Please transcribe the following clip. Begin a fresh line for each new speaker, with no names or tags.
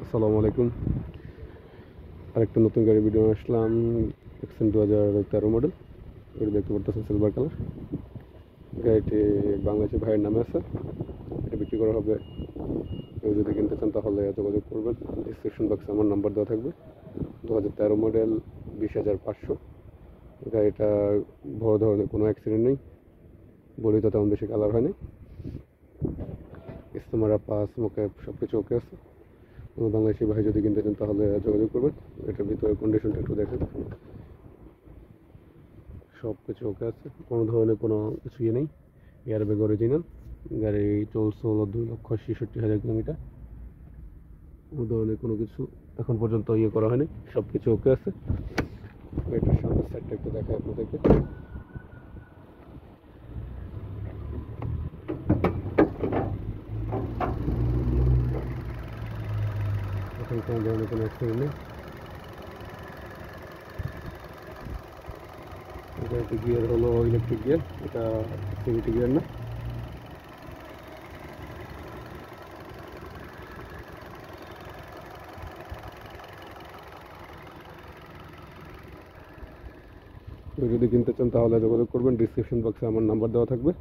আসসালামু আলাইকুম। আরেকটা নতুন গাড়ি ভিডিও আসলাম। এক্সেন 2013 মডেল। এটা দেখতে পারতেছেন সিলভার কালার। গাড়িটি বাংলাদেশের ভাইয়ের নামে আছে। এটা বিক্রি করা হবে। কেউ যদি কিনতে চান তাহলে যোগাযোগ করবেন। ডিসক্রিপশন বক্সে আমার নাম্বার দেওয়া থাকবে। 2013 মডেল, 20,500। গাড়িটা বড় ধরনের কোনো অ্যাক্সিডেন্ট নেই, বডিতে তেমন বেশি কালার হয়নি। ইস্তেমারা পাস মোকেপ সব কিছু ওকে আছে। কোনো বাংলাদেশি ভাই যদি কিনতে চান তাহলে যোগাযোগ করবেন। এটার ভিতরে কন্ডিশনটা একটু দেখেন, সব কিছু ওকে আছে, কোনো ধরনের কোনো কিছু নেই। Airbag original. গাড়ি চলছে হলো 2,66,000 কিলোমিটার। কোনো ধরনের কোনো কিছু এখন পর্যন্ত করা হয়নি, সব কিছু ওকে আছে। এটার সামনের সাইডটা একটু দেখায় আপনাদেরকে। এখন কোনো ধরনের কোনো অ্যাক্সিডেন্ট নেই। গাড়িতে গিয়ার হলো ইলেকট্রিক গিয়ার, এটা সিভিটি গিয়ার না। কেউ যদি কিনতে চান তাহলে যোগাযোগ করবেন। ডিসক্রিপশন বক্সে আমার নাম্বার দেওয়া থাকবে।